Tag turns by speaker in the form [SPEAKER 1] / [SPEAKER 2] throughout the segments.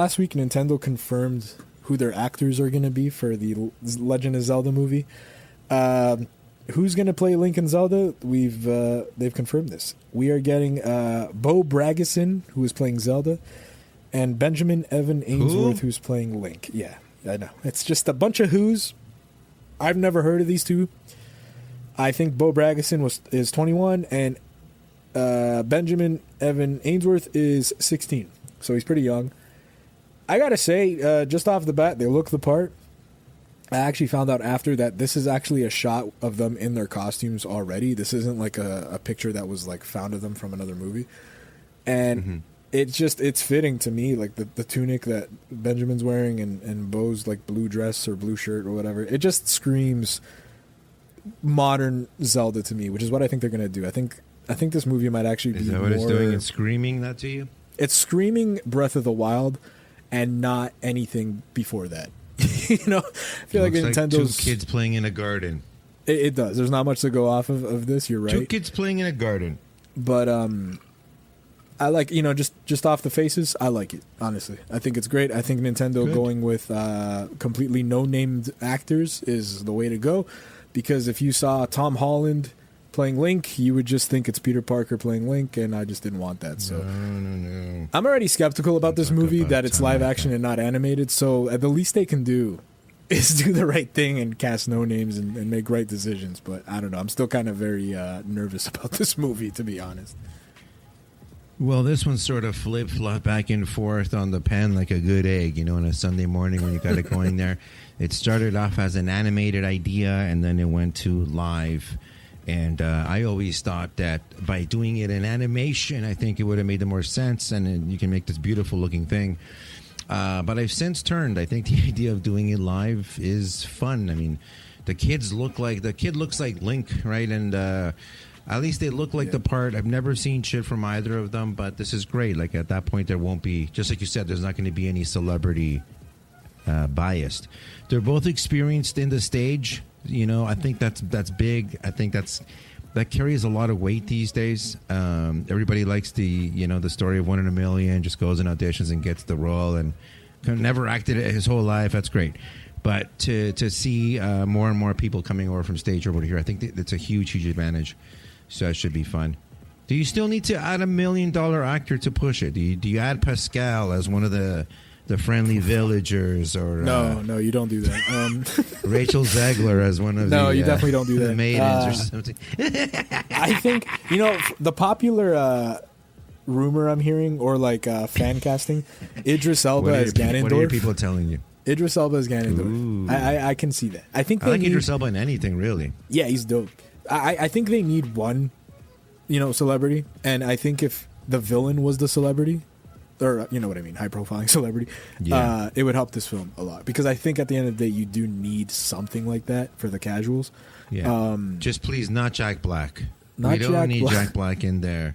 [SPEAKER 1] last week Nintendo confirmed who their actors are going to be for the Legend of Zelda movie. Who's going to play Link and Zelda? They've confirmed this. We are getting Bo Bragison, who is playing Zelda, and Benjamin Evan Ainsworth, who's playing Link. Yeah, I know. It's just a bunch of who's. I've never heard of these two. I think Bo Bragison is 21, and Benjamin Evan Ainsworth is 16. So he's pretty young. I gotta say, just off the bat, they look the part. I actually found out after that this is actually a shot of them in their costumes already. This isn't like a picture that was like found of them from another movie. And it's fitting to me, like the tunic that Benjamin's wearing and Bo's like blue dress or blue shirt or whatever. It just screams modern Zelda to me, which is what I think they're gonna do. I think this movie might actually be.
[SPEAKER 2] Is that what it's doing? It's screaming that to you?
[SPEAKER 1] It's screaming Breath of the Wild and not anything before that. You know, I feel like Nintendo's
[SPEAKER 2] two kids playing in a garden.
[SPEAKER 1] It does. There's not much to go off of this. You're right.
[SPEAKER 2] Two kids playing in a garden.
[SPEAKER 1] But I like, just off the faces, I like it. Honestly, I think it's great. I think Nintendo going with completely no-named actors is the way to go, because if you saw Tom Holland playing Link, you would just think it's Peter Parker playing Link, and I just didn't want that. So
[SPEAKER 2] no.
[SPEAKER 1] I'm already skeptical about this movie, that it's live action and not animated. So the least they can do is do the right thing and cast no names and make right decisions. But I don't know. I'm still kind of very nervous about this movie, to be honest.
[SPEAKER 2] Well, this one sort of flip-flop back and forth on the pen like a good egg, on a Sunday morning when you got it going there. It started off as an animated idea, and then it went to live. And I always thought that by doing it in animation, I think it would have made the more sense, and you can make this beautiful-looking thing. But I've since turned. I think the idea of doing it live is fun. I mean, the kid looks like Link, right? And at least they look like the part. I've never seen shit from either of them, but this is great. Like, at that point, there won't be, just like you said, there's not going to be any celebrity biased. They're both experienced in the stage. I think that's big. I think that carries a lot of weight these days. Everybody likes the story of 1 in a million, just goes in auditions and gets the role and never acted it his whole life. That's great. But to see more and more people coming over from stage over here, I think that's a huge advantage. So that should be fun. Do you still need to add $1 million actor to push it? Do you add Pascal as one of the friendly villagers, or
[SPEAKER 1] no, you don't do that.
[SPEAKER 2] Rachel Zegler as one of
[SPEAKER 1] you definitely don't do that.
[SPEAKER 2] Maidens or something.
[SPEAKER 1] I think the popular rumor I'm hearing, or like fan casting, Idris Elba as Ganondorf.
[SPEAKER 2] What are people telling you?
[SPEAKER 1] Idris Elba as Ganondorf. I can see that. I think
[SPEAKER 2] I like Idris Elba in anything, really.
[SPEAKER 1] Yeah, he's dope. I think they need one, celebrity, and I think if the villain was the celebrity, or you know what I mean, high-profiling celebrity, it would help this film a lot, because I think at the end of the day, you do need something like that for the casuals.
[SPEAKER 2] Yeah. Just please, not Jack Black. We don't need Jack Black in there.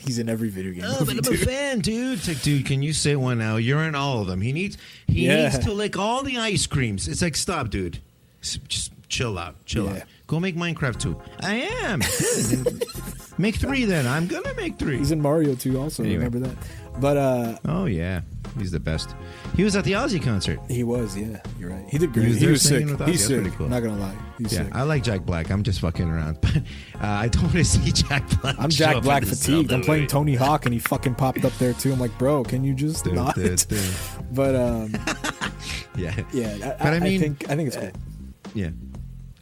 [SPEAKER 1] He's in every video game.
[SPEAKER 2] Oh, but I'm a fan, dude. It's like, dude, can you say one now? You're in all of them. He needs to lick all the ice creams. It's like, stop, dude. Just chill out. Go make Minecraft 2. I am. Make 3 then. I'm gonna make 3.
[SPEAKER 1] He's in Mario 2 also. Anyway. Remember that? But
[SPEAKER 2] oh yeah, he's the best. He was at the Ozzy concert.
[SPEAKER 1] He was, yeah. You're right. He did great. He was sick. He's sick. Pretty cool. Not gonna lie. He's sick.
[SPEAKER 2] I like Jack Black. I'm just fucking around, but I don't want to see Jack Black.
[SPEAKER 1] I'm Jack Black fatigued. I'm playing Tony Hawk, and he fucking popped up there too. I'm like, bro, can you just not? But yeah. But I mean, I think it's cool.
[SPEAKER 2] Yeah.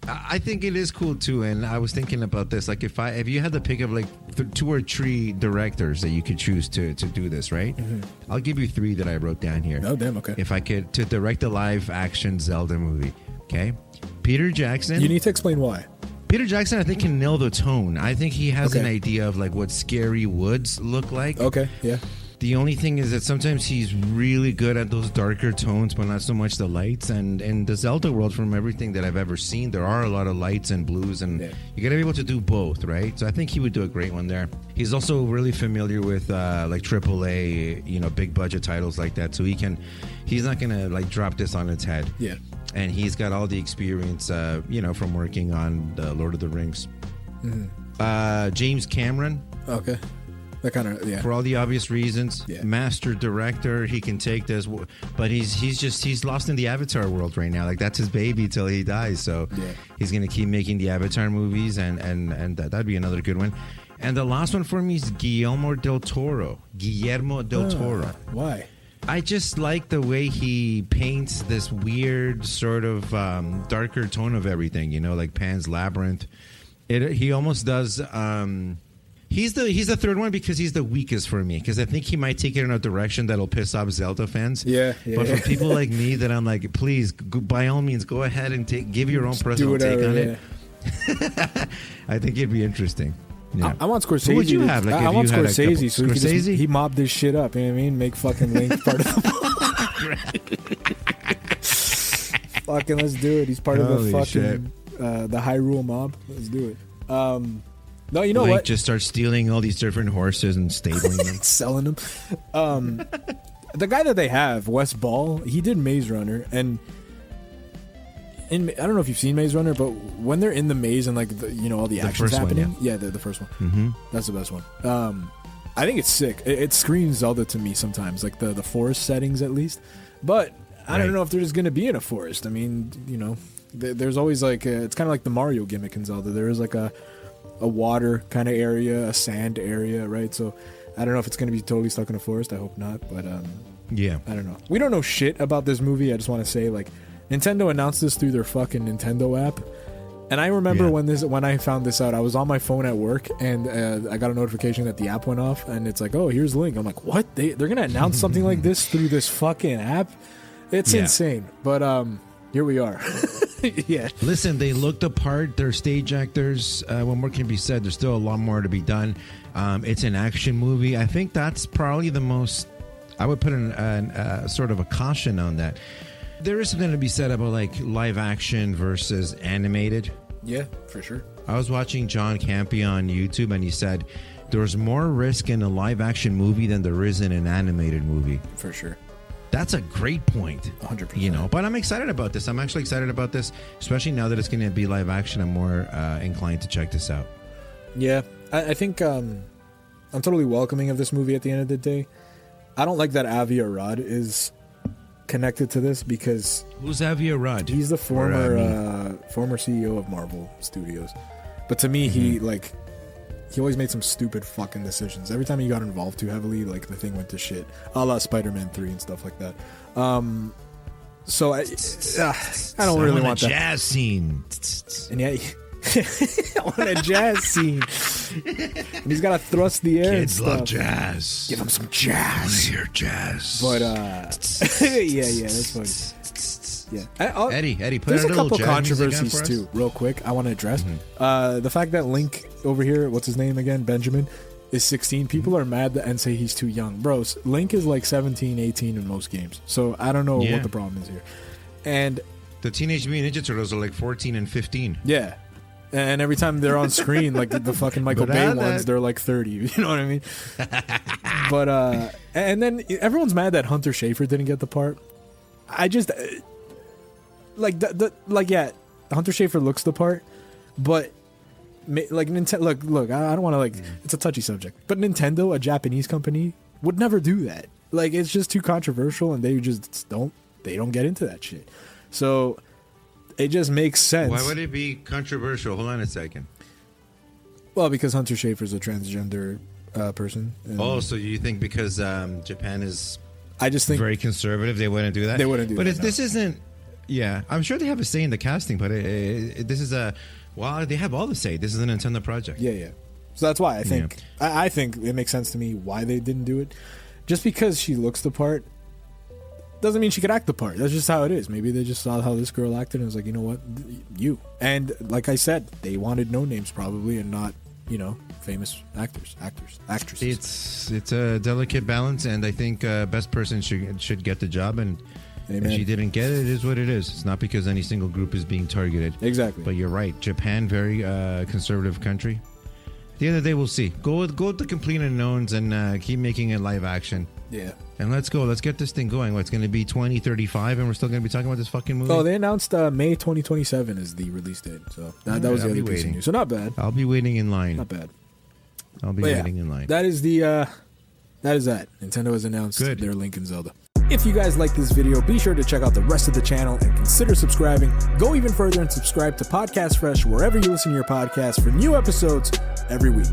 [SPEAKER 2] I think it is cool too, and I was thinking about this. Like, if you had to pick of like 2 or 3 directors that you could choose to do this, right? Mm-hmm. I'll give you 3 that I wrote down here.
[SPEAKER 1] Oh, damn, okay.
[SPEAKER 2] If I could, to direct a live action Zelda movie, okay? Peter Jackson.
[SPEAKER 1] You need to explain why.
[SPEAKER 2] Peter Jackson, I think, can nail the tone. I think he has an idea of like what scary woods look like.
[SPEAKER 1] Okay, yeah.
[SPEAKER 2] The only thing is that sometimes he's really good at those darker tones, but not so much the lights. And in the Zelda world, from everything that I've ever seen, there are a lot of lights and blues, and you got to be able to do both, right? So I think he would do a great one there. He's also really familiar with like AAA, big budget titles like that. So he's not gonna like drop this on its head.
[SPEAKER 1] Yeah.
[SPEAKER 2] And he's got all the experience, from working on Lord of the Rings.
[SPEAKER 1] Mm-hmm.
[SPEAKER 2] James Cameron.
[SPEAKER 1] Okay. That kind of, yeah.
[SPEAKER 2] For all the obvious reasons.
[SPEAKER 1] Yeah.
[SPEAKER 2] Master director, he can take this, but he's lost in the Avatar world right now. Like, that's his baby till he dies. So he's gonna keep making the Avatar movies, and that'd be another good one. And the last one for me is Guillermo del Toro. Why? I just like the way he paints this weird sort of darker tone of everything. You know, like Pan's Labyrinth. He almost does. He's the third one because he's the weakest for me, because I think he might take it in a direction that'll piss off Zelda fans.
[SPEAKER 1] Yeah.
[SPEAKER 2] But for people like me, that I'm like, please, by all means, go ahead and give your own personal take on it. I think it'd be interesting. Yeah.
[SPEAKER 1] I want Scorsese.
[SPEAKER 2] Who would you have? Like,
[SPEAKER 1] I want Scorsese, so
[SPEAKER 2] Scorsese?
[SPEAKER 1] he mobbed this shit up. You know what I mean? Make fucking Link part of the fucking, let's do it. He's part of the fucking the Hyrule mob. Let's do it. No, you know
[SPEAKER 2] Link
[SPEAKER 1] what?
[SPEAKER 2] Just start stealing all these different horses and stabling them,
[SPEAKER 1] selling them. The guy that they have, Wes Ball, he did Maze Runner, and I don't know if you've seen Maze Runner, but when they're in the maze and like all the action's happening, the first one, that's the best one. I think it's sick. It screams Zelda to me sometimes, like the forest settings at least. But I don't know if they're just gonna be in a forest. I mean, there's always like it's kind of like the Mario gimmick in Zelda. There is like a water kind of area, a sand area, right? So I don't know if it's going to be totally stuck in a forest. I hope not, but I don't know. We don't know shit about this movie. I just want to say, like, Nintendo announced this through their fucking Nintendo app, and I remember when I found this out, I was on my phone at work, and I got a notification that the app went off, and it's like, oh, here's Link. I'm like, what? They're going to announce something like this through this fucking app? It's insane. But here we are. Yeah. Listen,
[SPEAKER 2] they looked apart. They're stage actors. What more can be said? There's still a lot more to be done. It's an action movie. I think that's probably the most. I would put sort of a caution on that. There is something to be said about like live action versus animated.
[SPEAKER 1] Yeah, for sure.
[SPEAKER 2] I was watching John Campy on YouTube, and he said there's more risk in a live action movie than there is in an animated movie.
[SPEAKER 1] For sure.
[SPEAKER 2] That's a great point.
[SPEAKER 1] 100%.
[SPEAKER 2] But I'm excited about this. I'm actually excited about this, especially now that it's going to be live action. I'm more inclined to check this out.
[SPEAKER 1] Yeah, I think I'm totally welcoming of this movie at the end of the day. I don't like that Avi Arad is connected to this because...
[SPEAKER 2] Who's Avi Arad?
[SPEAKER 1] He's the former CEO of Marvel Studios. But to me, he always made some stupid fucking decisions. Every time he got involved too heavily, like, the thing went to shit. A la Spider-Man 3 and stuff like that. So I don't really want that.
[SPEAKER 2] Jazz scene.
[SPEAKER 1] And I want a jazz scene. And he's got to thrust the air.
[SPEAKER 2] Kids love jazz.
[SPEAKER 1] Give him some jazz.
[SPEAKER 2] I want to hear jazz.
[SPEAKER 1] But, yeah, that's funny. Yeah,
[SPEAKER 2] Eddie, put
[SPEAKER 1] there's
[SPEAKER 2] a
[SPEAKER 1] couple
[SPEAKER 2] jazz
[SPEAKER 1] controversies too, real quick. I want to address the fact that Link over here, what's his name again, Benjamin, is 16. People are mad and say he's too young, bros. Link is like 17, 18 in most games, so I don't know what the problem is here. And
[SPEAKER 2] the Teenage Mutant Ninja Turtles are like 14 and 15.
[SPEAKER 1] Yeah, and every time they're on screen, like the fucking Michael Bay ones, they're like 30. You know what I mean? But and then everyone's mad that Hunter Schafer didn't get the part. I just. Hunter Schafer looks the part, but like Nintendo. Look, I don't want to it's a touchy subject, but Nintendo, a Japanese company, would never do that. Like, it's just too controversial, and they just don't get into that shit. So it just makes sense.
[SPEAKER 2] Why would it be controversial? Hold on a second.
[SPEAKER 1] Well, because Hunter Schafer's a transgender person.
[SPEAKER 2] So you think because Japan is,
[SPEAKER 1] I just think
[SPEAKER 2] very conservative, they wouldn't do that.
[SPEAKER 1] They wouldn't do that.
[SPEAKER 2] But this isn't. Yeah, I'm sure they have a say in the casting, but this is they have all the say. This is a Nintendo project.
[SPEAKER 1] Yeah. So that's why I think I think it makes sense to me why they didn't do it. Just because she looks the part doesn't mean she could act the part. That's just how it is. Maybe they just saw how this girl acted and was like, you know what, you. And like I said, they wanted no names probably and not, famous actresses.
[SPEAKER 2] It's a delicate balance, and I think best person should get the job. And
[SPEAKER 1] Amen.
[SPEAKER 2] If she didn't get it, it is what it is. It's not because any single group is being targeted.
[SPEAKER 1] Exactly.
[SPEAKER 2] But you're right. Japan, very conservative country. At the end of the day, we'll see. Go with the complete unknowns and keep making it live action.
[SPEAKER 1] Yeah.
[SPEAKER 2] And let's go. Let's get this thing going. What's going to be 2035, and we're still going to be talking about this fucking movie?
[SPEAKER 1] Oh, they announced May 2027 is the release date. So that was the other piece of news. So not bad.
[SPEAKER 2] I'll be waiting in line.
[SPEAKER 1] Not bad.
[SPEAKER 2] I'll be waiting in line.
[SPEAKER 1] That is that. Nintendo has announced their Link and Zelda. If you guys like this video, be sure to check out the rest of the channel and consider subscribing. Go even further and subscribe to Podcast Fresh wherever you listen to your podcasts for new episodes every week.